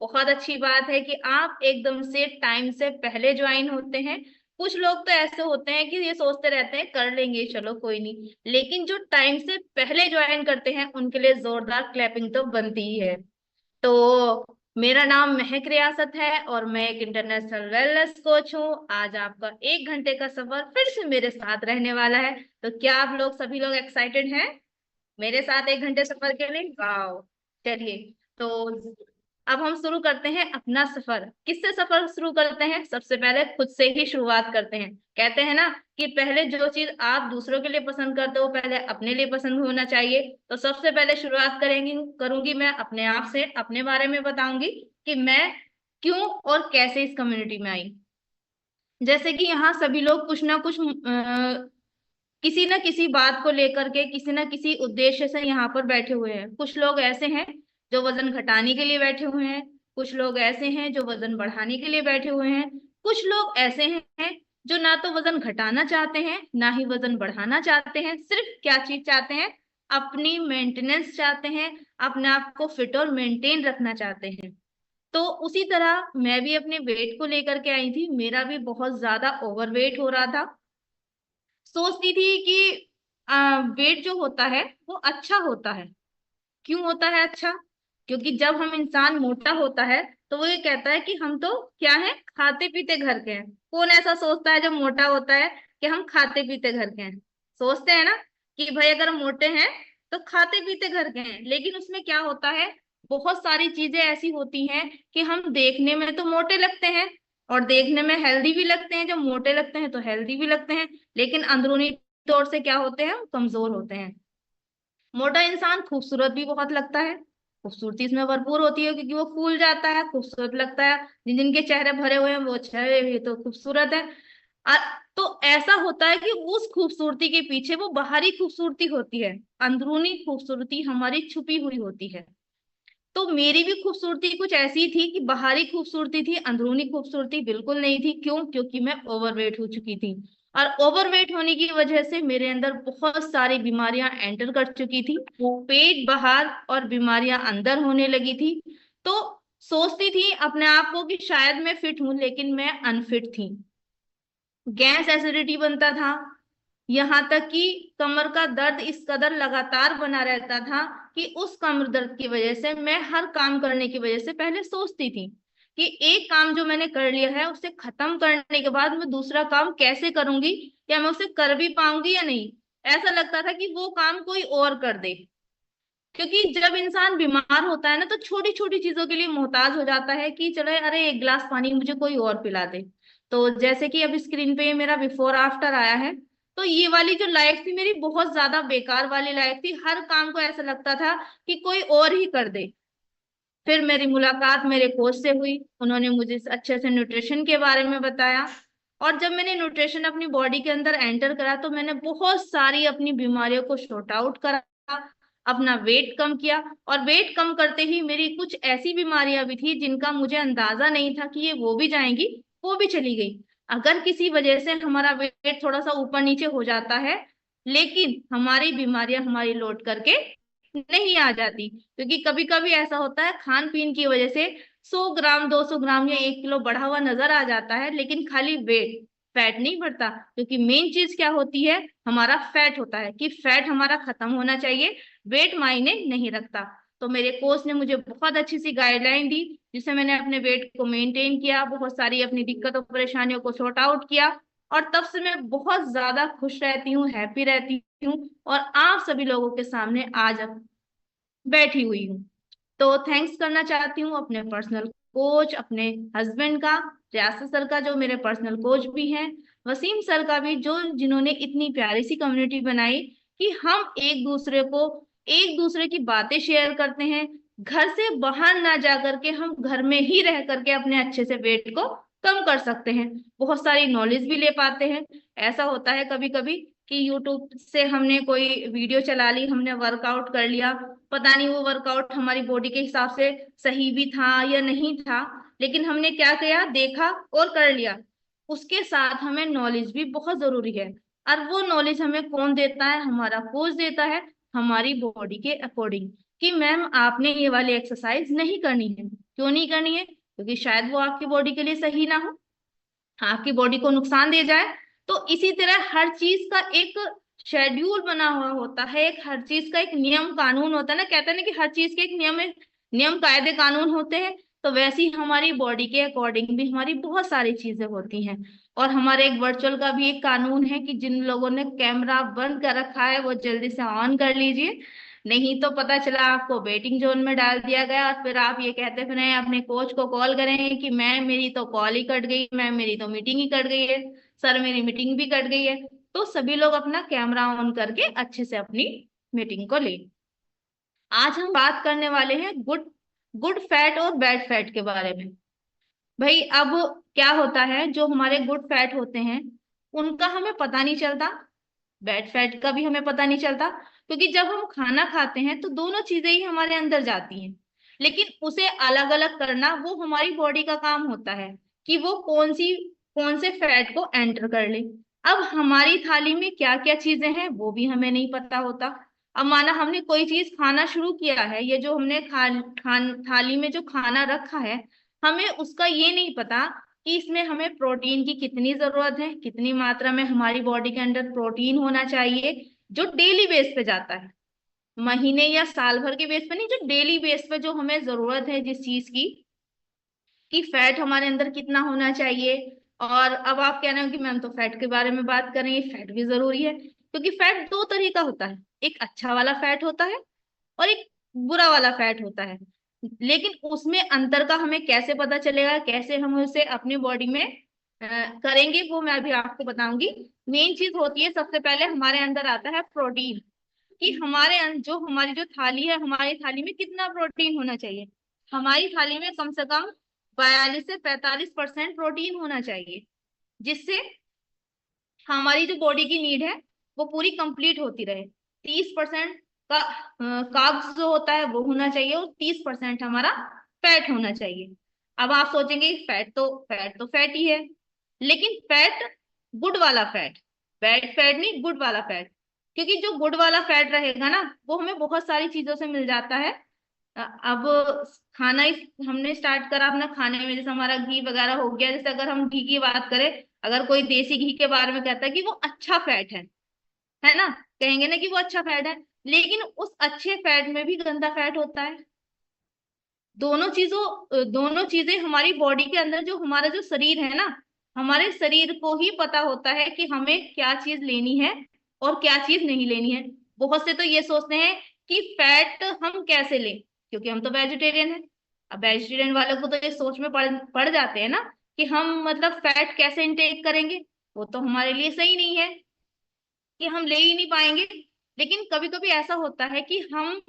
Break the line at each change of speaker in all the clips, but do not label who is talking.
बहुत अच्छी बात है कि आप एकदम से टाइम से पहले ज्वाइन होते हैं। कुछ लोग तो ऐसे होते हैं कि ये सोचते रहते हैं कर लेंगे चलो कोई नहीं, लेकिन जो टाइम से पहले ज्वाइन करते हैं उनके लिए जोरदार क्लैपिंग तो बनती ही है। तो मेरा नाम महक रियासत है और मैं एक इंटरनेशनल वेलनेस कोच हूँ। आज आपका 1 घंटे का सफर फिर से मेरे साथ रहने वाला है। तो क्या आप लोग सभी लोग एक्साइटेड हैं मेरे साथ 1 घंटे सफर के लिए? वाह, चलिए। तो अब हम शुरू करते हैं अपना सफर। किससे सफर शुरू करते हैं? सबसे पहले खुद से ही शुरुआत करते हैं। कहते हैं ना कि पहले जो चीज आप दूसरों के लिए पसंद करते हो पहले अपने लिए पसंद होना चाहिए। तो सबसे पहले शुरुआत करूंगी मैं अपने आप से, अपने बारे में बताऊंगी कि मैं क्यों और कैसे इस कम्युनिटी में आई। जैसे कि यहाँ सभी लोग कुछ ना कुछ किसी न किसी बात को लेकर के किसी न किसी उद्देश्य से यहाँ पर बैठे हुए हैं। कुछ लोग ऐसे हैं जो वजन घटाने के लिए बैठे हुए हैं, कुछ लोग ऐसे हैं जो वजन बढ़ाने के लिए बैठे हुए हैं, कुछ लोग ऐसे हैं जो ना तो वजन घटाना चाहते हैं ना ही वजन बढ़ाना चाहते हैं। सिर्फ क्या चीज चाहते हैं? अपनी मेंटेनेंस चाहते हैं, अपने आप को फिट और मेंटेन रखना चाहते हैं। तो उसी तरह मैं भी अपने वेट को लेकर के आई थी। मेरा भी बहुत ज्यादा ओवरवेट हो रहा था। सोचती थी कि वेट जो होता है वो अच्छा होता है। क्यों होता है अच्छा? क्योंकि जब हम इंसान मोटा होता है तो वो ये कहता है कि हम तो क्या है, खाते पीते घर के हैं। कौन ऐसा सोचता है जब मोटा होता है कि हम खाते पीते घर के हैं? सोचते हैं ना कि भाई अगर हम मोटे हैं तो खाते पीते घर के हैं। लेकिन उसमें क्या होता है, बहुत सारी चीजें ऐसी होती हैं कि हम देखने में तो मोटे लगते हैं और देखने में हेल्दी भी लगते हैं। जब मोटे लगते हैं तो हेल्दी भी लगते हैं, लेकिन अंदरूनी तौर से क्या होते हैं, हम कमजोर होते हैं। मोटा इंसान खूबसूरत भी बहुत लगता है, खूबसूरती इसमें भरपूर होती है क्योंकि वो फूल जाता है, खूबसूरत लगता है। जिन जिनके चेहरे भरे हुए हैं वो अच्छा है, ये तो खूबसूरत है। अ- तो ऐसा होता है कि उस खूबसूरती के पीछे वो बाहरी खूबसूरती होती है, अंदरूनी खूबसूरती हमारी छुपी हुई होती है। तो मेरी भी खूबसूरती कुछ ऐसी थी कि बाहरी खूबसूरती थी, अंदरूनी खूबसूरती बिल्कुल नहीं थी। क्यों? क्योंकि मैं ओवरवेट हो चुकी थी। और ओवरवेट होने की वजह से मेरे अंदर बहुत सारी बीमारियां एंटर कर चुकी थी। पेट बाहर और बीमारियां अंदर होने लगी थी। तो सोचती थी अपने आप को कि शायद मैं फिट हूं, लेकिन मैं अनफिट थी। गैस एसिडिटी बनता था, यहाँ तक कि कमर का दर्द इस कदर लगातार बना रहता था कि उस कमर दर्द की वजह से मैं हर काम करने की वजह से पहले सोचती थी कि एक काम जो मैंने कर लिया है उसे खत्म करने के बाद मैं दूसरा काम कैसे करूंगी, या मैं उसे कर भी पाऊंगी या नहीं। ऐसा लगता था कि वो काम कोई और कर दे। क्योंकि जब इंसान बीमार होता है ना तो छोटी छोटी चीजों के लिए मोहताज हो जाता है कि चलो अरे एक गिलास पानी मुझे कोई और पिला दे। तो जैसे कि अब स्क्रीन पे मेरा बिफोर आफ्टर आया है, तो ये वाली जो लाइफ थी मेरी बहुत ज्यादा बेकार वाली लाइफ थी। हर काम को ऐसा लगता था कि कोई और ही कर दे। फिर मेरी मुलाकात मेरे कोच से हुई, उन्होंने मुझे अच्छे से न्यूट्रिशन के बारे में बताया। और जब मैंने न्यूट्रिशन अपनी बॉडी के अंदर एंटर करा तो मैंने बहुत सारी अपनी बीमारियों को शॉर्ट आउट करा, अपना वेट कम किया। और वेट कम करते ही मेरी कुछ ऐसी बीमारियां भी थी जिनका मुझे अंदाजा नहीं था कि ये वो भी जाएंगी, वो भी चली गई। अगर किसी वजह से हमारा वेट थोड़ा सा ऊपर नीचे हो जाता है, लेकिन हमारी बीमारियां हमारी लौट करके नहीं आ जाती। क्योंकि कभी कभी ऐसा होता है खान पीन की वजह से 100 ग्राम 200 ग्राम या 1 किलो बढ़ा हुआ नजर आ जाता है, लेकिन खाली वेट, फैट नहीं बढ़ता। क्योंकि मेन चीज क्या होती है, हमारा फैट होता है कि फैट हमारा खत्म होना चाहिए, वेट मायने नहीं रखता। तो मेरे कोच ने मुझे बहुत अच्छी सी गाइडलाइन दी, जिससे मैंने अपने वेट को मेंटेन किया, बहुत सारी अपनी दिक्कतों परेशानियों को सॉर्ट आउट किया। और तब से मैं बहुत ज्यादा खुश रहती हूँ, हैप्पी रहती हूँ, और आप सभी लोगों के सामने आज बैठी हुई हूँ। तो थैंक्स करना चाहती हूँ अपने पर्सनल कोच, अपने हस्बैंड का, रियासत सर का जो मेरे पर्सनल कोच भी हैं, वसीम सर का भी, जो जिन्होंने इतनी प्यारी सी कम्युनिटी बनाई कि हम एक दूसरे की बातें शेयर करते हैं। घर से बाहर ना जा करके हम घर में ही रह करके अपने अच्छे से वेट को कम कर सकते हैं, बहुत सारी नॉलेज भी ले पाते हैं। ऐसा होता है कभी कभी कि यूट्यूब से हमने कोई वीडियो चला ली, हमने वर्कआउट कर लिया, पता नहीं वो वर्कआउट हमारी बॉडी के हिसाब से सही भी था या नहीं था, लेकिन हमने क्या किया, देखा और कर लिया। उसके साथ हमें नॉलेज भी बहुत जरूरी है। और वो नॉलेज हमें कौन देता है? हमारा कोच देता है, हमारी बॉडी के अकॉर्डिंग, कि मैम आपने ये वाली एक्सरसाइज नहीं करनी है, क्यों नहीं करनी है? क्योंकि शायद वो आपकी बॉडी के लिए सही ना हो, आपकी बॉडी को नुकसान दे जाए। तो इसी तरह हर चीज का एक शेड्यूल बना हुआ होता है, एक हर चीज का एक नियम कानून होता है ना, कहते हैं ना कि हर चीज के एक नियम कायदे कानून होते हैं। तो वैसे ही हमारी बॉडी के अकॉर्डिंग भी हमारी बहुत सारी चीजें होती हैं। और हमारे एक वर्चुअल का भी एक कानून है कि जिन लोगों ने कैमरा बंद कर रखा है वो जल्दी से ऑन कर लीजिए, नहीं तो पता चला आपको वेटिंग जोन में डाल दिया गया और फिर आप ये कहते फिर अपने कोच को कॉल करेंगे कि मैं मेरी तो कॉल ही कट गई, मैं मेरी तो मीटिंग ही कट गई है, सर मेरी मीटिंग भी कट गई है। तो सभी लोग अपना कैमरा ऑन करके अच्छे से अपनी मीटिंग को ले। आज हम बात करने वाले हैं गुड गुड फैट और बैड फैट के बारे में। भाई अब क्या होता है, जो हमारे गुड फैट होते हैं उनका हमें पता नहीं चलता, बैड फैट का भी हमें पता नहीं चलता, क्योंकि जब हम खाना खाते हैं तो दोनों चीजें ही हमारे अंदर जाती हैं, लेकिन उसे अलग अलग करना वो हमारी बॉडी का काम होता है कि वो कौन से फैट को एंटर कर ले। अब हमारी थाली में क्या क्या चीजें हैं वो भी हमें नहीं पता होता। अब माना हमने कोई चीज खाना शुरू किया है, ये जो हमने थाली में जो खाना रखा है, हमें उसका ये नहीं पता कि इसमें हमें प्रोटीन की कितनी जरूरत है, कितनी मात्रा में हमारी बॉडी के अंदर प्रोटीन होना चाहिए, जो डेली बेस पे जाता है, महीने या साल भर के बेस पे नहीं, जो डेली बेस पे जो हमें जरूरत है जिस चीज की, कि फैट हमारे अंदर कितना होना चाहिए। और अब आप कह रहे हो कि मैम तो फैट के बारे में बात कर रही है, फैट भी जरूरी है, क्योंकि फैट दो तरह का होता है, एक अच्छा वाला फैट होता है और एक बुरा वाला फैट होता है। लेकिन उसमें अंतर का हमें कैसे पता चलेगा, कैसे हम उसे अपनी बॉडी में करेंगे, वो मैं अभी आपको बताऊंगी। मेन चीज होती है, सबसे पहले हमारे अंदर आता है प्रोटीन, कि जो हमारी जो थाली है, हमारी थाली में कितना प्रोटीन होना चाहिए। हमारी थाली में कम से कम 42 से 45% प्रोटीन होना चाहिए, जिससे हमारी जो बॉडी की नीड है वो पूरी कंप्लीट होती रहे। 30% का कार्ब्स जो होता है वो होना चाहिए और 30% हमारा फैट होना चाहिए। अब आप सोचेंगे फैट तो फैट ही है, लेकिन फैट गुड वाला फैट, बैड फैट नहीं, गुड वाला फैट। क्योंकि जो गुड वाला फैट रहेगा ना वो हमें बहुत सारी चीजों से मिल जाता है। अब खाना ही हमने स्टार्ट करा अपना खाने में, जैसे हमारा घी वगैरह हो गया, जैसे अगर हम घी की बात करें, अगर कोई देसी घी के बारे में कहता है कि वो अच्छा फैट है ना, कहेंगे ना कि वो अच्छा फैट है, लेकिन उस अच्छे फैट में भी गंदा फैट होता है। दोनों चीजें हमारी बॉडी के अंदर, जो हमारा जो शरीर है ना, हमारे शरीर को ही पता होता है कि हमें क्या चीज लेनी है और क्या चीज नहीं लेनी है। बहुत से तो ये सोचते हैं कि फैट हम कैसे लें, क्योंकि हम तो वेजिटेरियन है। अब वेजिटेरियन वालों को तो ये सोच में पड़ जाते हैं ना कि हम मतलब फैट कैसे इंटेक करेंगे, वो तो हमारे लिए सही नहीं है, कि हम ले ही नहीं पाएंगे। लेकिन कभी कभी ऐसा होता है कि हम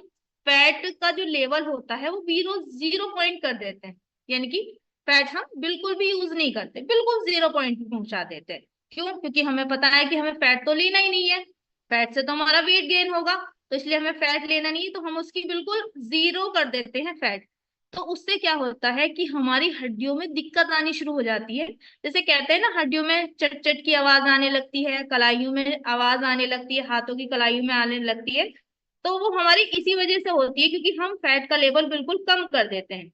फैट का जो लेवल होता है वो जीरो पॉइंट कर देते हैं, यानी कि फैट हम बिल्कुल भी यूज नहीं करते, बिल्कुल 0 पॉइंट पे पहुंचा देते हैं। क्यों? क्योंकि हमें पता है कि हमें फैट तो लेना ही नहीं है, फैट से तो हमारा वेट गेन होगा, तो इसलिए हमें फैट लेना नहीं है, तो हम उसकी बिल्कुल जीरो कर देते हैं फैट। तो उससे क्या होता है कि हमारी हड्डियों में दिक्कत आनी शुरू हो जाती है। जैसे कहते हैं ना, हड्डियों में चट चट की आवाज आने लगती है, कलाइयों में आवाज आने लगती है, हाथों की कलाइयों में आने लगती है। तो वो हमारी इसी वजह से होती है, क्योंकि हम फैट का लेवल बिल्कुल कम कर देते हैं,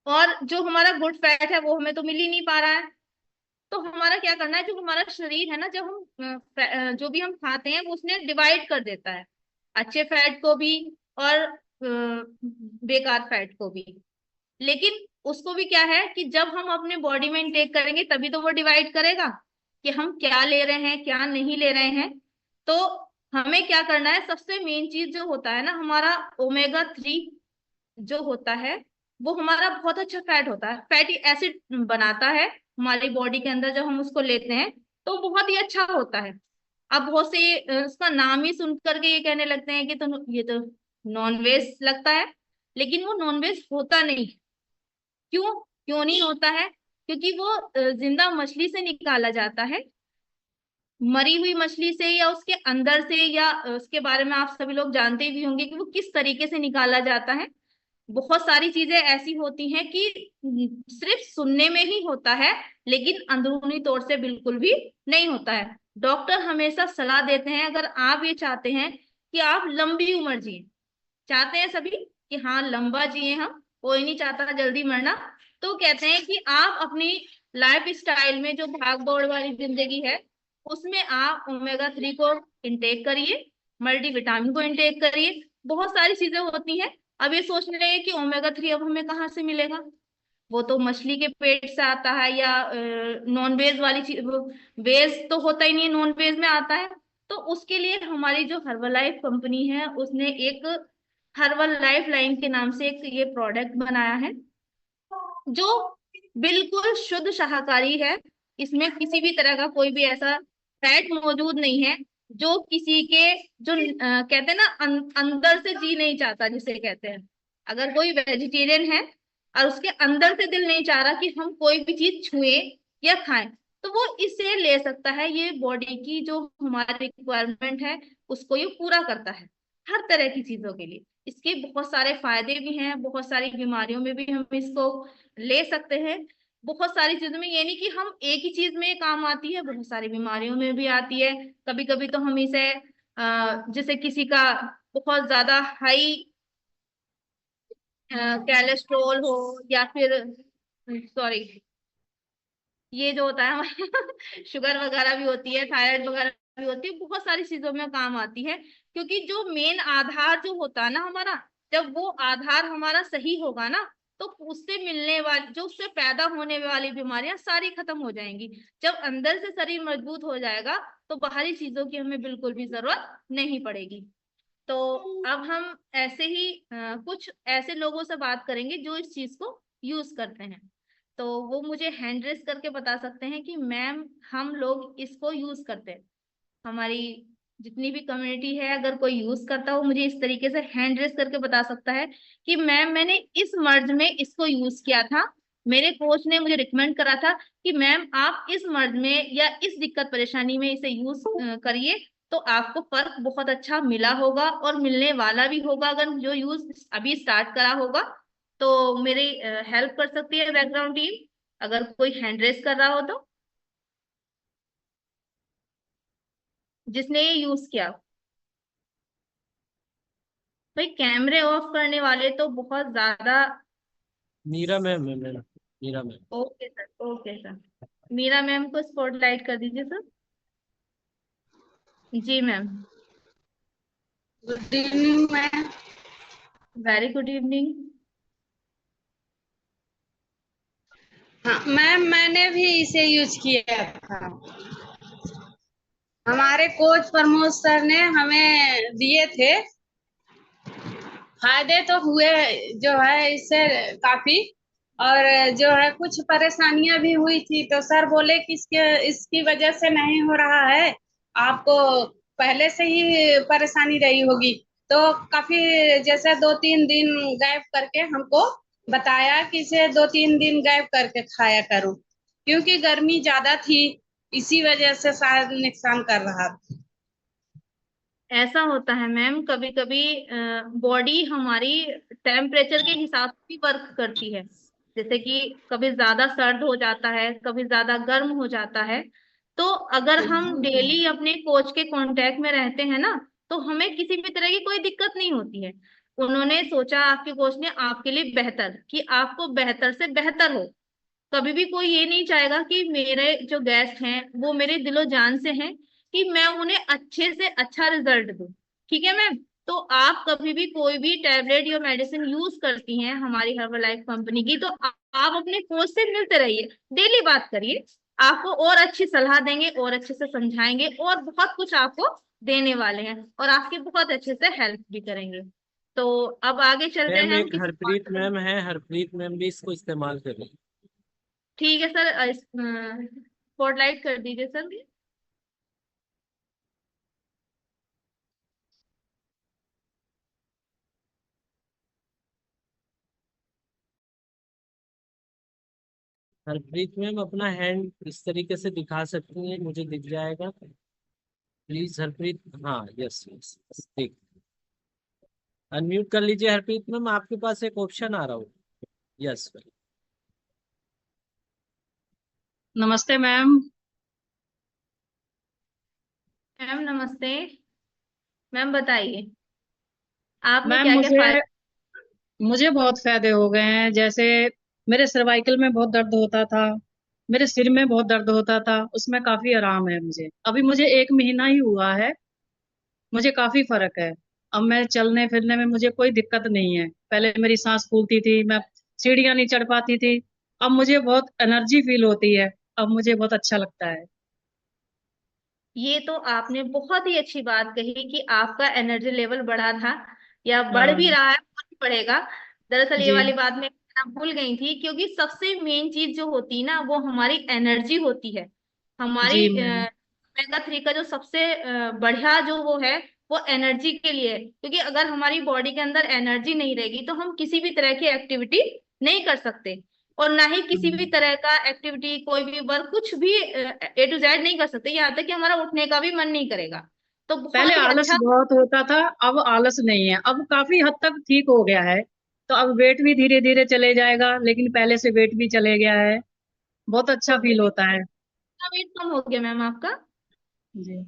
और जो हमारा गुड फैट है वो हमें तो मिल ही नहीं पा रहा है। तो हमारा क्या करना है, जो हमारा शरीर है ना, जब हम जो भी हम खाते हैं वो उसने डिवाइड कर देता है, अच्छे फैट को भी और बेकार फैट को भी। लेकिन उसको भी क्या है कि जब हम अपने बॉडी में इंटेक करेंगे तभी तो वो डिवाइड करेगा कि हम क्या ले रहे हैं क्या नहीं ले रहे हैं। तो हमें क्या करना है, सबसे मेन चीज जो होता है ना, हमारा ओमेगा 3 जो होता है, वो हमारा बहुत अच्छा फैट होता है, फैटी एसिड बनाता है हमारी बॉडी के अंदर, जब हम उसको लेते हैं तो बहुत ही अच्छा होता है। अब बहुत से उसका नाम ही सुन करके ये कहने लगते हैं कि तो ये तो नॉन वेज लगता है, लेकिन वो नॉन वेज होता नहीं। क्यों? क्यों नहीं होता है? क्योंकि वो जिंदा मछली से निकाला जाता है, मरी हुई मछली से, या उसके अंदर से, या उसके बारे में आप सभी लोग जानते भी होंगे कि वो किस तरीके से निकाला जाता है। बहुत सारी चीजें ऐसी होती हैं कि सिर्फ सुनने में ही होता है, लेकिन अंदरूनी तौर से बिल्कुल भी नहीं होता है। डॉक्टर हमेशा सलाह देते हैं, अगर आप ये चाहते हैं कि आप लंबी उम्र जिए, चाहते हैं सभी कि हाँ लंबा जिए हम, कोई नहीं चाहता जल्दी मरना। तो कहते हैं कि आप अपनी लाइफ स्टाइल में जो भाग दौड़ वाली जिंदगी है उसमें आप ओमेगा 3 को इंटेक करिए, मल्टीविटामिन को इंटेक करिए। बहुत सारी चीजें होती हैं। अब ये सोचने लगे कि ओमेगा 3 अब हमें कहाँ से मिलेगा, वो तो मछली के पेट से आता है या नॉन वेज वाली चीज, वेज तो होता ही नहीं है, नॉन वेज में आता है। तो उसके लिए हमारी जो हर्बल लाइफ कंपनी है उसने एक हर्बल लाइफ लाइन के नाम से एक ये प्रोडक्ट बनाया है जो बिल्कुल शुद्ध शाकाहारी है। इसमें किसी भी तरह का कोई भी ऐसा फैट मौजूद नहीं है जो किसी के जो कहते हैं ना अंदर से जी नहीं चाहता जिसे कहते हैं। अगर कोई वेजिटेरियन है और उसके अंदर से दिल नहीं चाह रहा कि हम कोई भी चीज छुए या खाएं, तो वो इसे ले सकता है। ये बॉडी की जो हमारी रिक्वायरमेंट है उसको ये पूरा करता है हर तरह की चीजों के लिए। इसके बहुत सारे फायदे भी हैं, बहुत सारी बीमारियों में भी हम इसको ले सकते हैं। बहुत सारी चीजों में, ये नहीं कि हम एक ही चीज में काम आती है, बहुत सारी बीमारियों में भी आती है। कभी कभी तो हम इसे जैसे किसी का बहुत ज्यादा हाई कोलेस्ट्रॉल हो या फिर सॉरी ये जो होता है हमारा शुगर वगैरह भी होती है, थायराइड वगैरह भी होती है, बहुत सारी चीजों में काम आती है। क्योंकि जो मेन आधार जो होता है ना हमारा, जब वो आधार हमारा सही होगा ना तो उससे मिलने वाली जो उससे पैदा होने वाली बीमारियां सारी खत्म हो जाएंगी। जब अंदर से शरीर मजबूत हो जाएगा तो बाहरी चीजों की हमें बिल्कुल भी जरूरत नहीं पड़ेगी। तो अब हम ऐसे ही कुछ ऐसे लोगों से बात करेंगे जो इस चीज को यूज करते हैं। तो वो मुझे हैंड रेस करके बता सकते हैं कि मैम हम लोग इसको यूज करते हैं। हमारी जितनी भी कम्युनिटी है अगर कोई यूज करता हो मुझे इस तरीके से हैंड रेस करके बता सकता है कि मैम मैंने इस मर्ज में इसको यूज किया था, मेरे कोच ने मुझे रिकमेंड करा था कि मैम आप इस मर्ज में या इस दिक्कत परेशानी में इसे यूज करिए, तो आपको फर्क बहुत अच्छा मिला होगा और मिलने वाला भी होगा। अगर जो यूज अभी स्टार्ट करा होगा तो मेरी हेल्प कर सकती है बैकग्राउंड टीम, अगर कोई हैंड रेस कर रहा हो तो, जिसने ये यूज किया। भाई कैमरे ऑफ करने वाले तो बहुत ज्यादा।
मीरा मैम है ma'am, Meera ma'am.
Okay sir, okay sir. Meera ma'am को स्पॉटलाइट कर दीजिए सर। जी ma'am.
Good evening ma'am.
Very good evening.
हाँ मैम, मैंने भी इसे यूज किया था। हमारे कोच प्रमोद सर ने हमें दिए थे। फायदे तो हुए जो है इससे काफी, और जो है कुछ परेशानियां भी हुई थी तो सर बोले कि इसकी वजह से नहीं हो रहा है, आपको पहले से ही परेशानी रही होगी। तो काफी जैसे 2-3 दिन गैप करके हमको बताया कि इसे 2-3 दिन गैप करके खाया करो, क्योंकि गर्मी ज्यादा थी, इसी वजह से शायद नुकसान कर रहा था।
ऐसा होता है मैम, कभी कभी बॉडी हमारी टेम्परेचर के हिसाब से भी वर्क करती है। जैसे कि कभी ज्यादा सर्द हो जाता है, कभी ज्यादा गर्म हो जाता है। तो अगर हम डेली अपने कोच के कांटेक्ट में रहते हैं ना तो हमें किसी भी तरह की कोई दिक्कत नहीं होती है। उन्होंने सोचा, आपके कोच ने आपके लिए बेहतर, कि आपको बेहतर से बेहतर हो। कभी भी कोई ये नहीं चाहेगा कि मेरे जो गेस्ट हैं वो मेरे दिलो जान से हैं, कि मैं उन्हें अच्छे से अच्छा रिजल्ट दूं। ठीक है मैम। तो आप कभी भी कोई भी टैबलेट या मेडिसिन यूज करती हैं हमारी हर्बल लाइफ कंपनी की तो आप अपने कोच से मिलते रहिए, डेली बात करिए। आपको और अच्छी सलाह देंगे और अच्छे से समझाएंगे और बहुत कुछ आपको देने वाले हैं और आपकी बहुत अच्छे से हेल्प भी करेंगे। तो अब आगे चलते
मैम
हैं हम
एक
किसी
हरप्रीत
और।
मैम है, हरप्रीत मैम भी इसको इस्तेमाल करें।
ठीक है सर, स्पॉटलाइट कर दीजिए सर।
हरप्रीत मैम अपना हैंड इस तरीके से दिखा सकती हैं, मुझे दिख जाएगा। प्लीज हरप्रीत, हाँ यस यस, ठीक। अनम्यूट कर लीजिए हरप्रीत मैम, आपके पास एक ऑप्शन आ रहा हो। यस।
नमस्ते मैम।
मैम नमस्ते। मैम बताइए आपको
मैम
क्या क्या
मुझे
फायदा।
मुझे बहुत फायदे हो गए हैं। जैसे मेरे सर्वाइकल में बहुत दर्द होता था, मेरे सिर में बहुत दर्द होता था, उसमें काफी आराम है मुझे। अभी मुझे 1 महीना ही हुआ है, मुझे काफी फर्क है। अब मैं चलने फिरने में मुझे कोई दिक्कत नहीं है। पहले मेरी सांस फूलती थी, मैं सीढ़ियाँ नहीं चढ़ पाती थी। अब मुझे बहुत एनर्जी फील होती है, अब मुझे बहुत अच्छा लगता है।
ये तो आपने बहुत ही अच्छी बात कही कि आपका एनर्जी लेवल बढ़ा था, या बढ़ भी
हाँ
रहा है, और भी बढ़ेगा। दरअसल ये
जी।
वाली बात मैं कहना भूल गई थी, क्योंकि सबसे मेन चीज जो होती है ना, वो हमारी एनर्जी होती है।
जी
हमारी
मैम।
ओमेगा 3 का जो सबसे बढ़िया जो वो है, वो एनर्जी के लिए है। क्योंकि अगर हमारी बॉडी के अंदर एनर्जी नहीं रहेगी तो हम किसी भी तरह की एक्टिविटी नहीं कर सकते, और ना ही किसी भी तरह का एक्टिविटी, कोई भी वर्क, कुछ भी A to Z नहीं कर सकते। यहाँ तक कि हमारा उठने का भी मन नहीं करेगा। तो
पहले
बहुत ही
आलस
अच्छा।
बहुत होता था, अब आलस नहीं है, अब काफी हद तक ठीक हो गया है। तो अब वेट भी धीरे धीरे चले जाएगा, लेकिन पहले से वेट भी चले गया है। बहुत अच्छा
तो
फील होता है।
कितना वेट कम हो गया मैम आपका?
जी।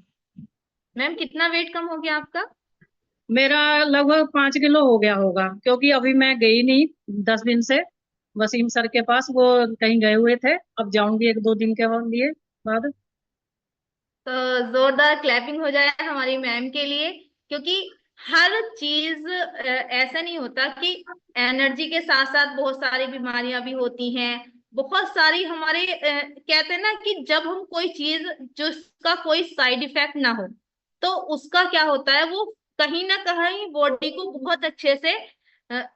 मैम कितना वेट कम हो गया आपका?
मेरा लगभग 5 किलो हो गया होगा, क्योंकि अभी मैं गई नहीं 10 दिन से वसीम सर के पास, वो कहीं गए हुए थे। अब जाऊंगी 1-2 दिन के लिए बाद।
तो जोरदार क्लैपिंग हो जाए हमारी मैम के लिए। क्योंकि हर चीज ऐसा नहीं होता कि एनर्जी के साथ साथ बहुत सारी बीमारियां भी होती हैं। बहुत सारी हमारे कहते हैं ना कि जब हम कोई चीज जिसका कोई साइड इफेक्ट ना हो, तो उसका क्या होता है, वो कहीं ना कहीं बॉडी को बहुत अच्छे से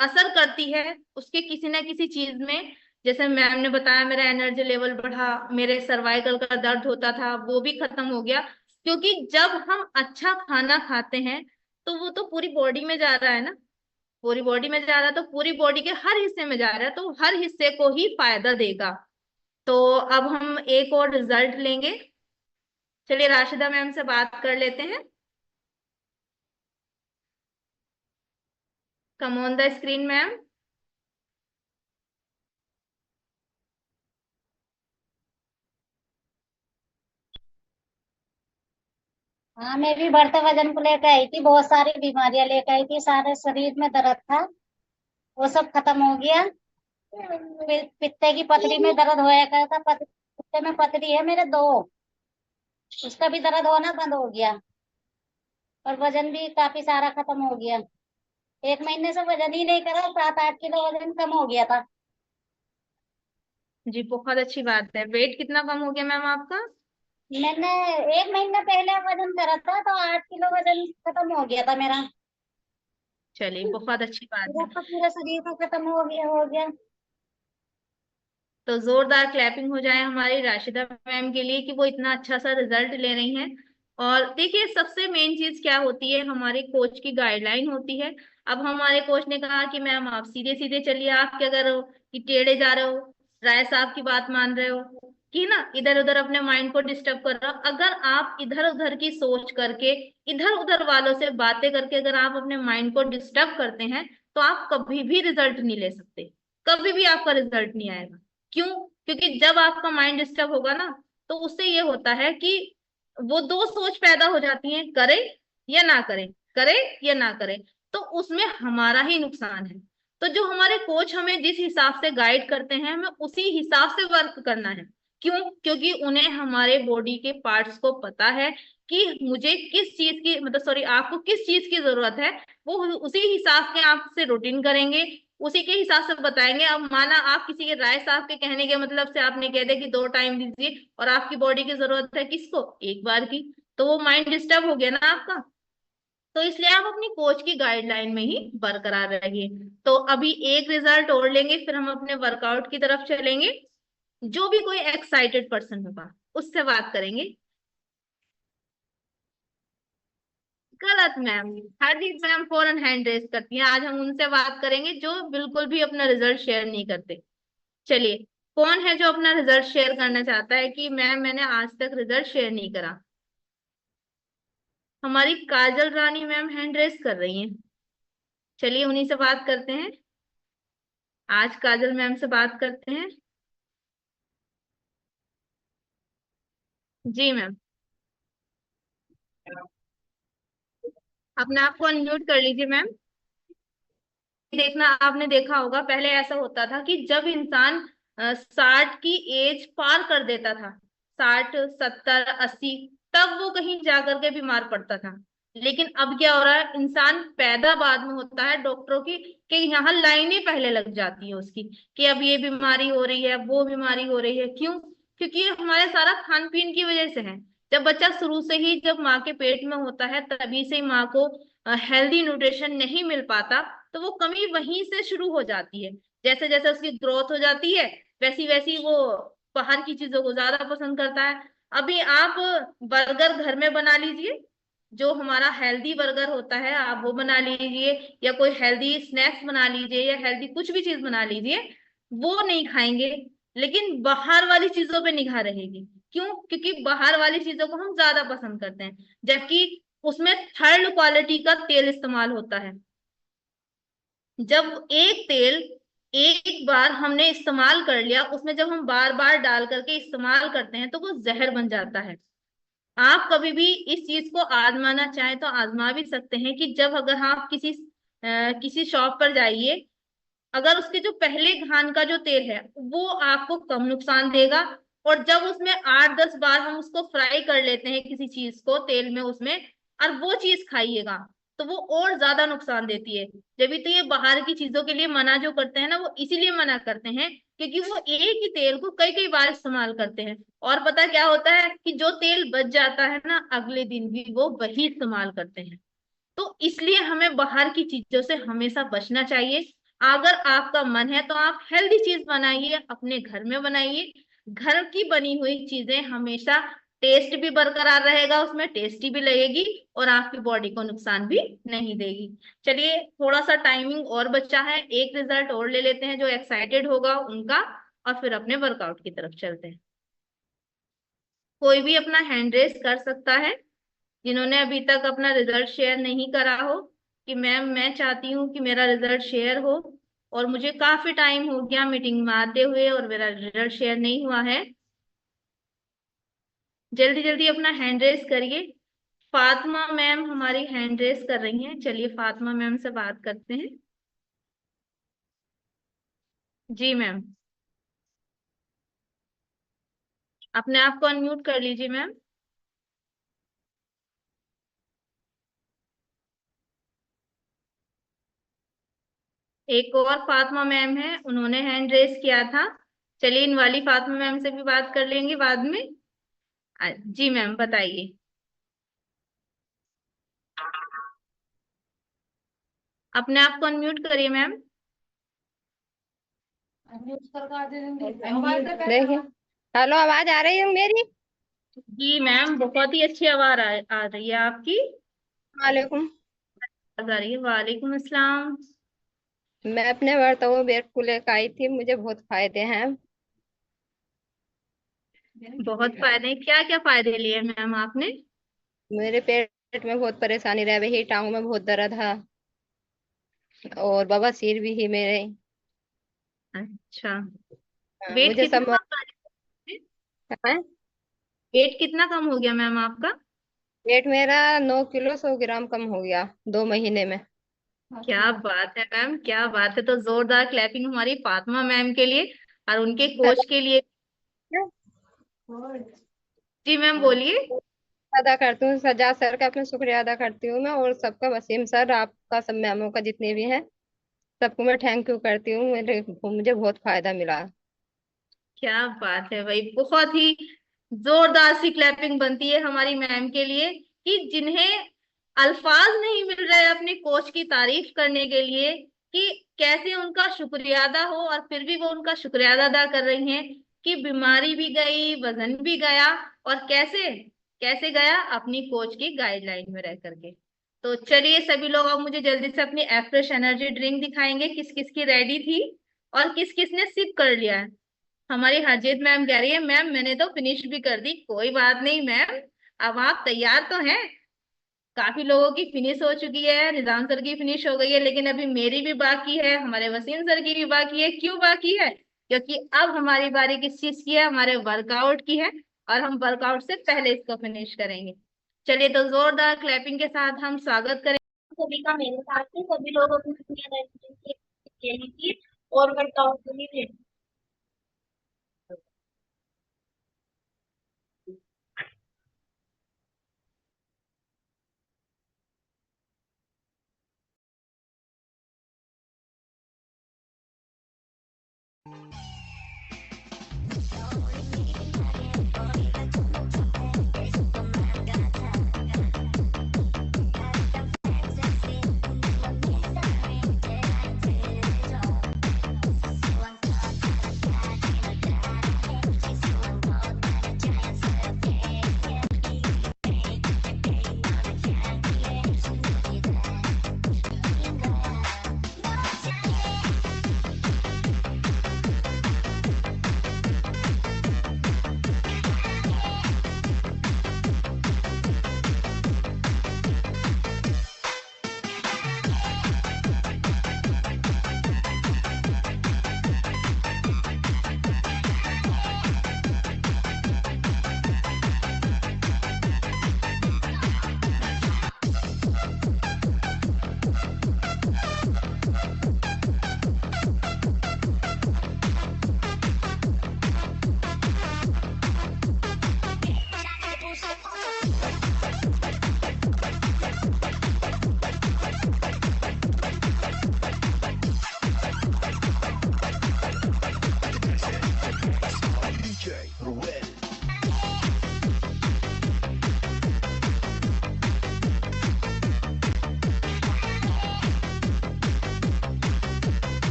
असर करती है उसके किसी ना किसी चीज में। जैसे मैम ने बताया, मेरा एनर्जी लेवल बढ़ा, मेरे सर्वाइकल का दर्द होता था वो भी खत्म हो गया। क्योंकि जब हम अच्छा खाना खाते हैं, तो वो तो पूरी बॉडी में जा रहा है ना। पूरी बॉडी में जा रहा है तो पूरी बॉडी के हर हिस्से में जा रहा है, तो हर हिस्से को ही फायदा देगा। तो अब हम एक और रिजल्ट लेंगे। चलिए राशिदा मैम से बात कर लेते हैं। कम ऑन द स्क्रीन मैम।
हाँ, मैं भी बढ़ते वजन को लेकर आई थी, बहुत सारी बीमारियां लेकर आई थी, सारे शरीर में दर्द था, वो सब खत्म हो गया। पित्ते की पथरी में दर्द होया करता, पित्ते में पथरी है मेरे 2, उसका भी दर्द होना बंद हो गया। और वजन भी काफी सारा खत्म हो गया। 1 महीने से वजन ही नहीं करा, 7-8 किलो वजन कम हो गया था।
जी बहुत अच्छी बात है। वेट कितना कम हो गया मैम आपका?
मैंने 1 महीना पहले वजन करा था तो 8 किलो वजन खत्म हो गया था मेरा।
चलिए बहुत अच्छी बात
पूरा
है।
का पूरा शरीर का खत्म हो गया।
तो जोरदार क्लैपिंग हो जाए हमारी राशिदा मैम के लिए कि वो इतना अच्छा सा रिजल्ट ले रही हैं। और देखिए, सबसे मेन चीज क्या होती है, हमारे कोच की गाइडलाइन होती है। अब हमारे कोच ने कहा कि मैम आप सीधे सीधे चलिए, आप क्या कर रहे हो कि टेढ़े जा रहे हो, राय साहब की बात मान रहे हो, कि ना इधर उधर अपने माइंड को डिस्टर्ब कर रहे हो। अगर आप इधर उधर की सोच करके, इधर उधर वालों से बातें करके अगर आप अपने माइंड को डिस्टर्ब करते हैं, तो आप कभी भी रिजल्ट नहीं ले सकते। कभी भी आपका रिजल्ट नहीं आएगा। क्यों? क्योंकि जब आपका माइंड डिस्टर्ब होगा ना, तो उससे ये होता है कि वो दो सोच पैदा हो जाती हैं, करें या ना करें, करें या ना करें। तो उसमें हमारा ही नुकसान है। तो जो हमारे कोच हमें जिस हिसाब से गाइड करते हैं, हमें उसी हिसाब से वर्क करना है। क्यों? क्योंकि उन्हें हमारे बॉडी के पार्ट्स को पता है कि मुझे किस चीज की, मतलब सॉरी, आपको किस चीज की जरूरत है। वो उसी हिसाब से आपसे रूटीन करेंगे, उसी के हिसाब से बताएंगे। अब माना आप किसी के राय साहब के कहने के मतलब से आपने कह दिया कि 2 टाइम दीजिए, और आपकी बॉडी की जरूरत है किसको, एक बार की, तो वो माइंड डिस्टर्ब हो गया ना आपका। तो इसलिए आप अपनी कोच की गाइडलाइन में ही बरकरार रहिए। तो अभी एक रिजल्ट और लेंगे, फिर हम अपने वर्कआउट की तरफ चलेंगे। जो भी कोई एक्साइटेड पर्सन होगा उससे बात करेंगे। गलत मैम। हरदीप मैम फौरन हैंड रेस करती हैं। आज हम उनसे बात करेंगे जो बिल्कुल भी अपना रिजल्ट शेयर नहीं करते। चलिए, कौन है जो अपना रिजल्ट शेयर करना चाहता है कि मैम मैंने आज तक रिजल्ट शेयर नहीं करा? हमारी काजल रानी मैम हैंड रेस कर रही हैं। चलिए उन्हीं से बात करते हैं। आज काजल मैम से बात करते हैं। जी मैम, अपने आप को अनम्यूट कर लीजिए मैम। देखना, आपने देखा होगा पहले ऐसा होता था कि जब इंसान 60 की एज पार कर देता था, 60, 70, 80, तब वो कहीं जाकर के बीमार पड़ता था। लेकिन अब क्या हो रहा है, इंसान पैदा बाद में होता है, डॉक्टरों की कि यहाँ लाइनें पहले लग जाती है उसकी, कि अब ये बीमारी हो रही है, वो बीमारी हो रही है। क्यों? क्योंकि ये हमारे सारा खान पीन की वजह से है। जब बच्चा शुरू से ही, जब माँ के पेट में होता है, तभी से माँ को हेल्दी न्यूट्रिशन नहीं मिल पाता, तो वो कमी वहीं से शुरू हो जाती है। जैसे जैसे उसकी ग्रोथ हो जाती है, वैसी वैसी वो बाहर की चीजों को ज्यादा पसंद करता है। अभी आप बर्गर घर में बना लीजिए, जो हमारा हेल्दी बर्गर होता है आप वो बना लीजिए, या कोई हेल्दी स्नैक्स बना लीजिए, या हेल्दी कुछ भी चीज बना लीजिए, वो नहीं खाएंगे। लेकिन बाहर वाली चीजों पे निगाह रहेगी। क्यों? क्योंकि बाहर वाली चीजों को हम ज्यादा पसंद करते हैं, जबकि उसमें थर्ड क्वालिटी का तेल इस्तेमाल होता है। जब एक तेल एक बार हमने इस्तेमाल कर लिया, उसमें जब हम बार बार डाल करके इस्तेमाल करते हैं, तो वो जहर बन जाता है। आप कभी भी इस चीज को आजमाना चाहें तो आजमा भी सकते हैं, कि जब अगर आप किसी शॉप पर जाइए, अगर उसके जो पहले घान का जो तेल है वो आपको कम नुकसान देगा, और जब उसमें 8-10 बार हम उसको फ्राई कर लेते हैं किसी चीज को तेल में उसमें, और वो चीज खाइएगा, तो वो और ज्यादा नुकसान देती है। जब भी तो ये बाहर की चीजों के लिए मना जो करते हैं ना, वो इसीलिए मना करते हैं क्योंकि वो एक ही तेल को कई कई बार इस्तेमाल करते हैं। और पता क्या होता है कि जो तेल बच जाता है ना, अगले दिन भी वो वही इस्तेमाल करते हैं। तो इसलिए हमें बाहर की चीजों से हमेशा बचना चाहिए। अगर आपका मन है तो आप हेल्दी चीज बनाइए, अपने घर में बनाइए। घर की बनी हुई चीजें हमेशा टेस्ट भी बरकरार रहेगा, उसमें टेस्टी भी लगेगी, और आपकी बॉडी को नुकसान भी नहीं देगी। चलिए, थोड़ा सा टाइमिंग और बचा है, एक रिजल्ट और ले लेते हैं जो एक्साइटेड होगा उनका, और फिर अपने वर्कआउट की तरफ चलते हैं। कोई भी अपना हैंड रेस कर सकता है जिन्होंने अभी तक अपना रिजल्ट शेयर नहीं करा हो, कि मैम मैं चाहती हूँ कि मेरा रिजल्ट शेयर हो, और मुझे काफी टाइम हो गया मीटिंग में आते हुए और मेरा रिजल्ट शेयर नहीं हुआ है। जल्दी जल्दी अपना हैंड रेस करिए। फातिमा मैम हमारी हैंड रेस कर रही हैं, चलिए फातिमा मैम से बात करते हैं। जी मैम, अपने आप को अनम्यूट कर लीजिए मैम। एक और फातिमा मैम है, उन्होंने हैंड रेस किया था। चलिए, इन वाली फातिमा मैम से भी बात कर लेंगे बाद में। जी मैम, बताइए। अपने आप को अनम्यूट करिए मैम।
देखिए, हेलो, आवाज आ रही है मेरी?
जी मैम, बहुत ही अच्छी आवाज आ रही है आपकी।
वालेकुम।
आवाज आ रही है, वालेकुम अस्सलाम।
मैं अपने वर्तमान वेट को लेकर आई थी, मुझे बहुत फायदे हैं।
बहुत फायदे, क्या क्या फायदे लिए मैम आपने?
मेरे पेट में बहुत परेशानी रह रही, टांगों में बहुत दर्द है, और बवासीर भी है मेरे।
अच्छा,
हाँ,
वेट
मुझे
कितना
सब
कम कर,
है।
वेट कितना कम हो गया मैम आपका?
पेट मेरा 9 किलो 100 ग्राम कम हो गया 2 महीने में।
क्या बात है मैम, क्या बात है। तो जोरदार क्लैपिंग हमारी फातिमा मैम के लिए और उनके कोच के लिए। जी मैम, बोलिए।
अदा करती हूँ सज्जाद सर का, अपना शुक्रिया अदा करती हूँ मैं, और सबका, वसीम सर, आपका, सब मैमों का, जितने भी हैं, सबको मैं थैंक यू करती हूँ। मुझे बहुत फायदा मिला।
क्या बात है भाई, बहुत ही जोरदार सी क्लैपिंग बनती है हमारी मैम के लिए, कि जिन्हें अल्फाज नहीं मिल रहे अपने कोच की तारीफ करने के लिए, कि कैसे उनका शुक्रिया अदा हो, और फिर भी वो उनका शुक्रिया अदा कर रही हैं कि बीमारी भी गई, वजन भी गया, और कैसे कैसे गया, अपनी कोच की गाइडलाइन में रह करके। तो चलिए सभी लोग, अब मुझे जल्दी से अपनी फ्रेश एनर्जी ड्रिंक दिखाएंगे, किस किस की रेडी थी और किस किस ने सिप कर लिया है। हमारी हरजीत मैम कह रही है मैम मैंने तो फिनिश भी कर दी। कोई बात नहीं मैम, अब आप तैयार तो हैं। काफी लोगों की फिनिश हो चुकी है, निजाम सर की फिनिश हो गई है, लेकिन अभी मेरी भी बाकी है, हमारे वसीम सर की भी बाकी है। क्यों बाकी है? क्योंकि अब हमारी बारी किस चीज की है, हमारे वर्कआउट की है, और हम वर्कआउट से पहले इसको फिनिश करेंगे। चलिए, तो जोरदार क्लैपिंग के साथ हम स्वागत करें
सभी का मेरे साथ है, सभी लोग अपनी दुनिया लेने की और वर्कआउट के लिए ready।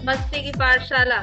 मस्ती की पाठशाला।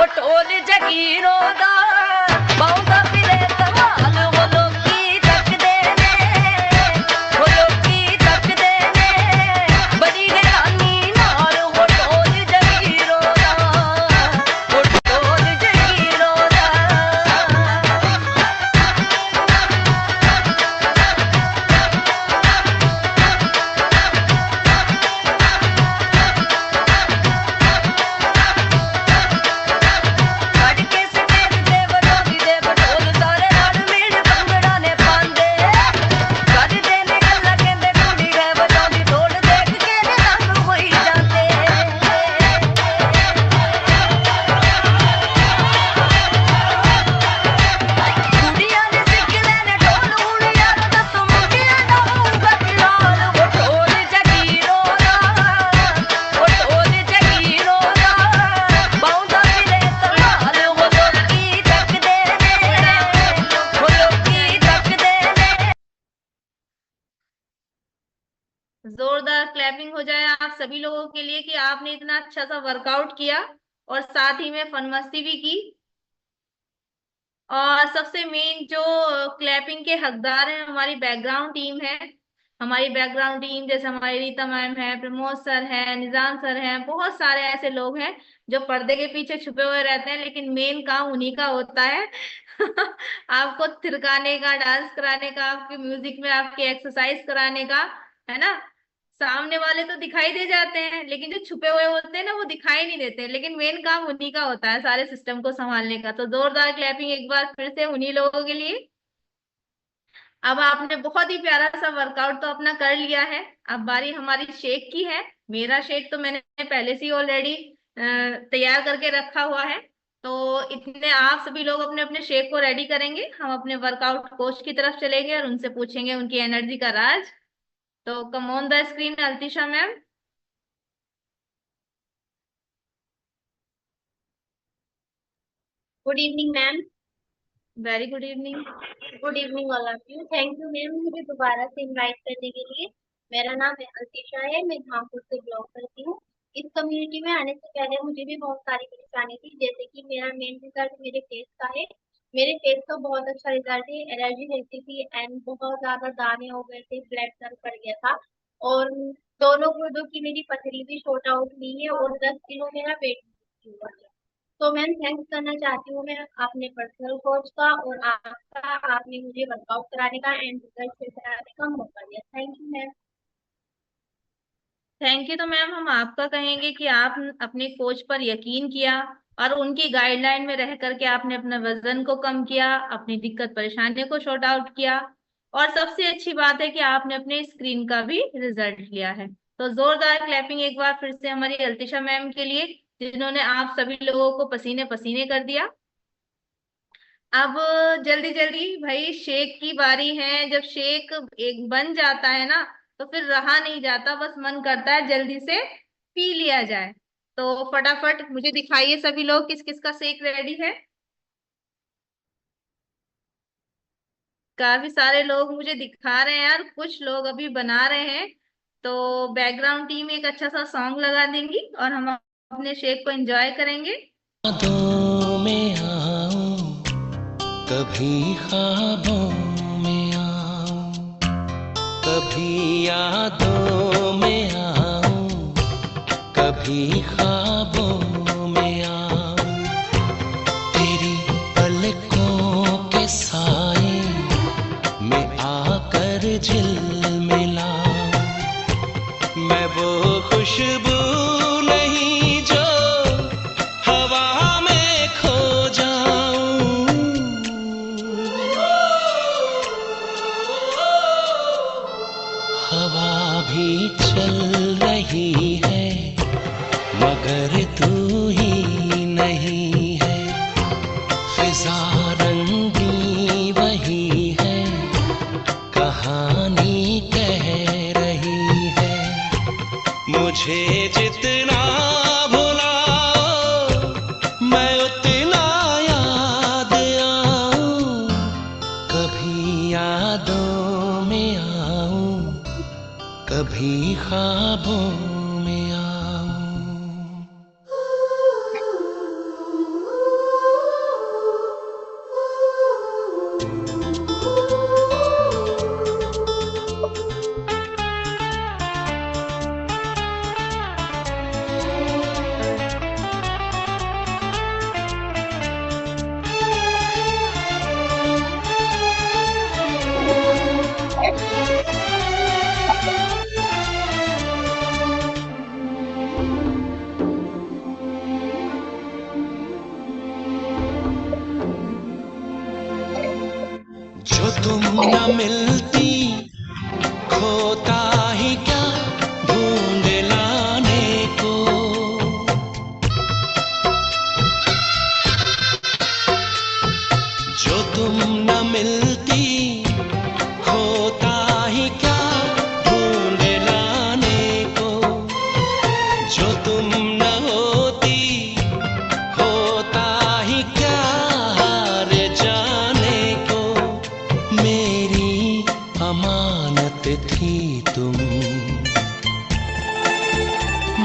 वो ढोल जगीरों दा बहुता फिरे धमाल वो लोकी तकदे ने वो लोकी तकदे ने बड़ी हैरानी नाल वो ढोल जगीरों दा वो ढोल जगीरों दा ਕੱਢ ਕੇ ਸਟੇਜ ਤੇ ਵਜਾਉਂਦੀ ਦੇ ਬਟੋਲ ਸਾਰੇ ਰਲ ਮਿਲ ਭੰਗੜਾ ਨੇ ਪਾਉਂਦੇ ਕਰਦੇ ਨੇ ਗੱਲਾਂ ਕਹਿੰਦੇ ਕੁੜੀ ਹੈ ਵਜਾਉਂਦੀ ਢੋਲ ਦੇਖ ਕੇ ਨੇ ਰੰਗ ਹੋਈ ਜਾਂਦੇ ਕੁੜੀਆਂ ਨੇ ਸਿੱਖਦੇ ਨੇ ਢੋਲ ਹੁਣ ਯਾਰ ਦੱਸੋ ਮੁੰਡਿਆਂ ਦਾ ਹੋਊਗਾ ਕੀ ਹਾਲ ਉਹ ਢੋਲ ਜਗੀਰੋਂ ਦਾ ਉਹ ਢੋਲ ਜਗੀਰੋਂ ਦਾ ਬਾਉਂਦਾ ਫਿਰੇ ਧਮਾਲ ਉਹ ਲੋਕੀ ਤੱਕਦੇ ਨੇ ਉਹ ਲੋਕੀ ਤੱਕਦੇ ਨੇ
जोरदार क्लैपिंग हो जाए आप सभी लोगों के लिए कि आपने इतना अच्छा सा वर्कआउट किया और साथ ही में फन मस्ती भी की। और सबसे मेन जो क्लैपिंग के हकदार हैं हमारी बैकग्राउंड टीम है। हमारी बैकग्राउंड टीम जैसे हमारी रीता मैम है, प्रमोद सर है, निजाम सर है, बहुत सारे ऐसे लोग हैं जो पर्दे के पीछे छुपे हुए रहते हैं, लेकिन मेन काम उन्हीं का होता है आपको थिरकाने का, डांस कराने का, आपके म्यूजिक में आपकी एक्सरसाइज कराने का, है ना। सामने वाले तो दिखाई दे जाते हैं लेकिन जो छुपे हुए होते हैं ना वो दिखाई नहीं देते, लेकिन मेन काम उन्हीं का होता है सारे सिस्टम को संभालने का। तो जोरदार क्लैपिंग एक बार फिर से उन्हीं लोगों के लिए। अब आपने बहुत ही प्यारा सा वर्कआउट तो अपना कर लिया है, अब बारी हमारी शेक की है। मेरा शेक तो मैंने पहले से ही ऑलरेडी तैयार करके रखा हुआ है, तो इतने आप सभी लोग अपने अपने शेक को रेडी करेंगे। हम अपने वर्कआउट कोच की तरफ चलेंगे और उनसे पूछेंगे उनकी एनर्जी का राज। तो come on the screen Altisha ma'am.
Good evening ma'am.
Very good evening.
Good evening all of you. Thank you ma'am मुझे दोबारा से इनवाइट करने के लिए। मेरा नाम है अल्तिशा है, मैं धामपुर से बिलोंग करती हूँ। इस कम्युनिटी में आने से पहले मुझे भी बहुत सारी परेशानी थी, जैसे कि मेरा मेन रिजल्ट मेरे फेस का है। मेरे फेस का बहुत अच्छा रिजल्ट है, एलर्जी रहती थी एंड बहुत ज्यादा दाने हो गए थे, ब्लड सर पड़ गया था और दोनों गुर्दों की मेरी पथरी भी शॉर्ट आउट हुई है और 10 किलो मेरा वेट हुआ है। तो मैम थैंक्स करना चाहती हूँ मैं अपने पर्सनल कोच का और आपका, आपने मुझे वर्कआउट कराने का एंड रिजल्ट शेयर कराने का मौका दिया। Thank you ma'am.
Thank you. तो मैम हम आपका कहेंगे कि आप अपने कोच पर यकीन किया और उनकी गाइडलाइन में रह करके आपने अपने वजन को कम किया, अपनी दिक्कत परेशानियों को शॉर्ट आउट किया और सबसे अच्छी बात है कि आपने अपने स्क्रीन का भी रिजल्ट लिया है। तो जोरदार क्लैपिंग एक बार फिर से हमारी अल्तिशा मैम के लिए, जिन्होंने आप सभी लोगों को पसीने पसीने कर दिया। अब जल्दी जल्दी भाई शेक की बारी है। जब शेक एक बन जाता है ना तो फिर रहा नहीं जाता, बस मन करता है जल्दी से पी लिया जाए। तो फटाफट मुझे दिखाइए सभी लोग किस किस का शेक रेडी है। काफी सारे लोग मुझे दिखा रहे हैं यार, कुछ लोग अभी बना रहे हैं। तो बैकग्राउंड टीम एक अच्छा सा सॉन्ग लगा देंगी और हम अपने शेक को एंजॉय करेंगे।
यादों में आऊं, कभी ख्वाबों में आऊं, कभी यादों में आऊं, कभी ख्वाबों में आऊं, तेरी पलकों के साए में आकर झिलमिलाऊं, मैं वो खुशबू नहीं जो हवा में खो जाऊं, हवा भी चल रही है मगर तू ही नहीं है, फिजा रंगी वही है, कहानी कह रही है, मुझे जितना भुलाओ मैं उतना याद आऊं, कभी यादों में आऊं, कभी ख्वाबों में आऊं। तुम न मिलती खोता ही क्या ढूंढ लाने को। जो तुम न मिलती खोता ही क्या ढूंढ लाने को। जो तुम न होती होता ही क्या हार जाने को। मेरी अमानत थी तुम,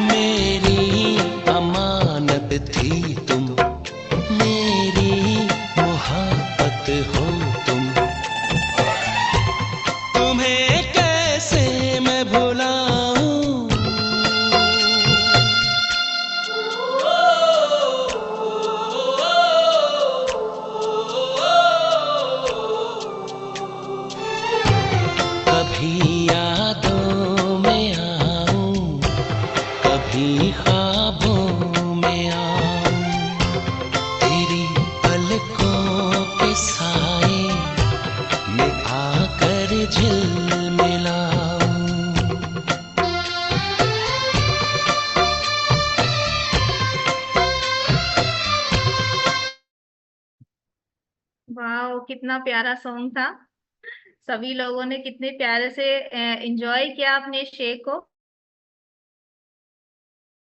मेरी अमानत थी तुम, मेरी मोहब्बत हो तुम। तुम्हें कैसे मैं भुलाऊं। कभी यादों में आऊं, कभी ख्वाबों में आऊं। तेरी पलकों के साए में आकर झिलमिलाऊं।
वाह, कितना प्यारा सॉन्ग था। सभी लोगों ने कितने प्यारे से एंजॉय किया अपने शे को।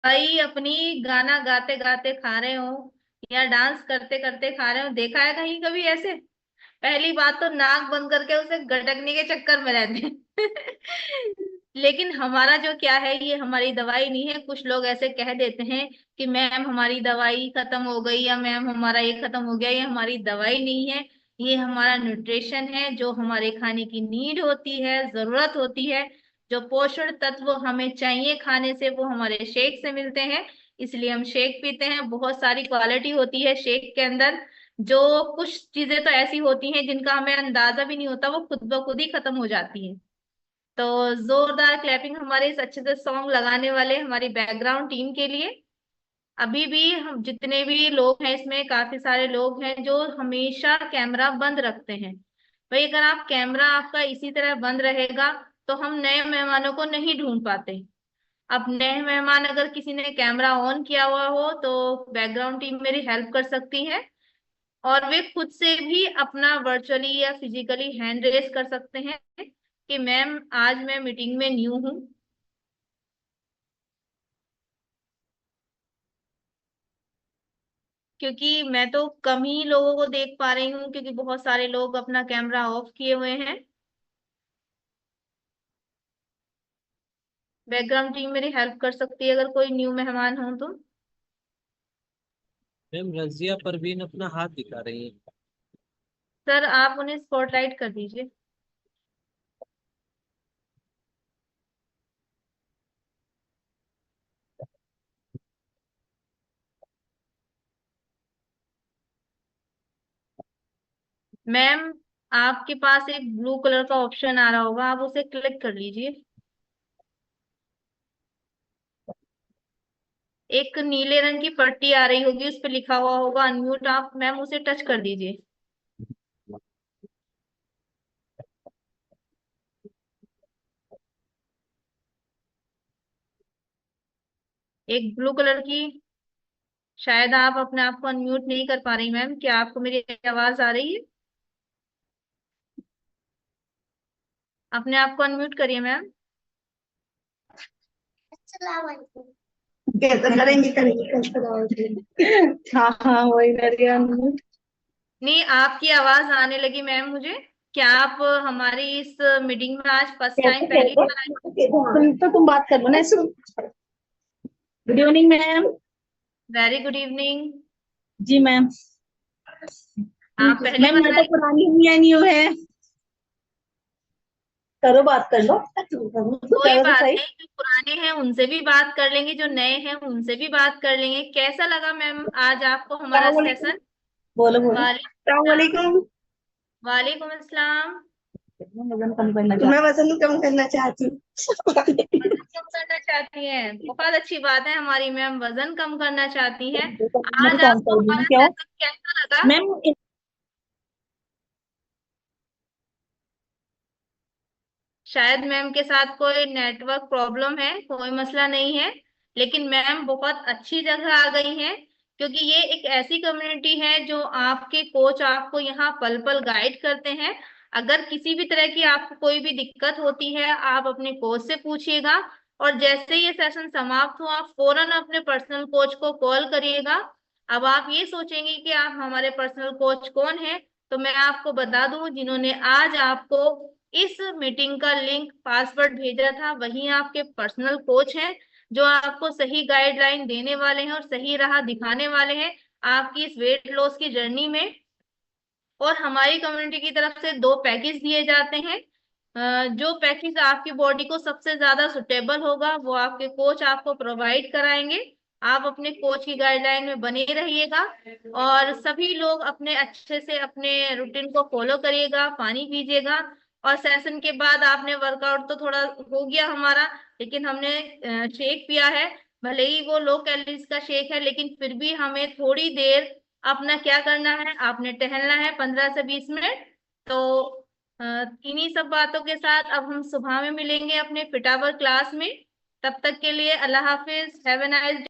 भाई अपनी गाना गाते गाते खा रहे हो या डांस करते करते खा रहे हो, देखा है कहीं कभी ऐसे? पहली बात तो नाक बंद करके उसे गटकने के चक्कर में रहते हैं। लेकिन हमारा जो क्या है, ये हमारी दवाई नहीं है। कुछ लोग ऐसे कह देते हैं कि मैम हमारी दवाई खत्म हो गई, या मैम हमारा ये खत्म हो गया। ये हमारी दवाई नहीं है, ये हमारा न्यूट्रिशन है, जो हमारे खाने की नीड होती है, जरूरत होती है। जो पोषण तत्व हमें चाहिए खाने से, वो हमारे शेक से मिलते हैं। इसलिए हम शेक पीते हैं। बहुत सारी क्वालिटी होती है शेक के अंदर। जो कुछ चीजें तो ऐसी होती हैं जिनका हमें अंदाजा भी नहीं होता, वो खुद ब खुद ही खत्म हो जाती हैं। तो जोरदार क्लैपिंग हमारे इस अच्छे से सॉन्ग लगाने वाले हमारी बैकग्राउंड टीम के लिए। अभी भी हम जितने भी लोग हैं, इसमें काफी सारे लोग हैं जो हमेशा कैमरा बंद रखते हैं। भाई अगर आप कैमरा आपका इसी तरह बंद रहेगा तो हम नए मेहमानों को नहीं ढूंढ पाते। अब नए मेहमान अगर किसी ने कैमरा ऑन किया हुआ हो तो बैकग्राउंड टीम मेरी हेल्प कर सकती है, और वे खुद से भी अपना वर्चुअली या फिजिकली हैंड रेस कर सकते हैं कि मैम आज मैं मीटिंग में न्यू हूँ। क्योंकि मैं तो कम ही लोगों को देख पा रही हूँ, क्योंकि बहुत सारे लोग अपना कैमरा ऑफ किए हुए हैं। बैकग्राउंड टीम मेरी हेल्प कर सकती है अगर कोई न्यू मेहमान हो तो।
मैम रजिया परवीन अपना हाथ दिखा रही है।
सर आप उन्हें स्पॉटलाइट कर दीजिए। मैम आपके पास एक ब्लू कलर का ऑप्शन आ रहा होगा, आप उसे क्लिक कर लीजिए। एक नीले रंग की पट्टी आ रही होगी, उस पर लिखा हुआ होगा अनम्यूट, आप मैम उसे टच कर दीजिए। एक ब्लू कलर की, शायद आप अपने आप को अनम्यूट नहीं कर पा रही मैम। क्या आपको मेरी आवाज आ रही है? अपने आप को अनम्यूट करिए मैम।
कैसे करेंगे हाँ हाँ वही करिए।
नहीं, आपकी आवाज आने लगी मैम मुझे। क्या आप हमारी इस मीटिंग में आज फर्स्ट टाइम पहली बार आए?
तुम बात कर लो ना। Good evening ma'am.
Very good evening.
जी मैम।
आप पहली
मैम
बार
मैं
आए?
तो पुरानी हूँ या न्यू है? करो बात कर लो।
कोई
करो तो
बात
सही।
नहीं, जो पुराने हैं उनसे भी बात कर लेंगे, जो नए हैं उनसे भी बात कर लेंगे। कैसा लगा मैम आज आपको हमारा
सलामवालेकुम।
सेशन?
बोलो बोलो।
वालेकुम
सलामवालेकुम।
वालेकुम अस्सलाम।
वजन कम करना चाहती मैं वजन कम करना चाहती हूँ।
वजन कम करना चाहती हैं? बहुत अच्छी बात है, हमारी मैम वजन कम करना चाहती हैं।
मेरी
आज
कौन
आपको
सा
हमारा
क्यों
सेशन कैसा लगा?
मैम?
शायद मैम के साथ कोई नेटवर्क प्रॉब्लम है, कोई मसला नहीं है, लेकिन मैम बहुत अच्छी जगह आ गई हैं, क्योंकि ये एक ऐसी कम्युनिटी है जो आपके कोच आपको यहाँ पल पल गाइड करते हैं। अगर किसी भी तरह की आपको कोई भी दिक्कत होती है, आप अपने कोच से पूछिएगा, और जैसे ही ये सेशन समाप्त हो आप फौरन अपने पर्सनल कोच को कॉल करिएगा। अब आप ये सोचेंगे कि आप हमारे पर्सनल कोच कौन है, तो मैं आपको बता दूं, जिन्होंने आज आपको इस मीटिंग का लिंक पासवर्ड भेजा था वही आपके पर्सनल कोच हैं, जो आपको सही गाइडलाइन देने वाले हैं और सही राह दिखाने वाले हैं आपकी इस वेट लॉस की जर्नी में। और हमारी कम्युनिटी की तरफ से 2 पैकेज दिए जाते हैं। जो पैकेज आपकी बॉडी को सबसे ज्यादा सुटेबल होगा वो आपके कोच आपको प्रोवाइड कराएंगे। आप अपने कोच की गाइडलाइन में बने रहिएगा, और सभी लोग अपने अच्छे से अपने रूटीन को फॉलो करिएगा, पानी पीजिएगा। और सेशन के बाद आपने वर्कआउट तो थोड़ा हो गया हमारा, लेकिन हमने शेक पिया है, भले ही वो लो कैलोरीज का शेक है, लेकिन फिर भी हमें थोड़ी देर अपना क्या करना है, आपने टहलना है 15 से 20 मिनट। तो इन्हीं सब बातों के साथ अब हम सुबह में मिलेंगे अपने फिट आवर क्लास में। तब तक के लिए अल्लाह हाफिज, हैव अ नाइस डे।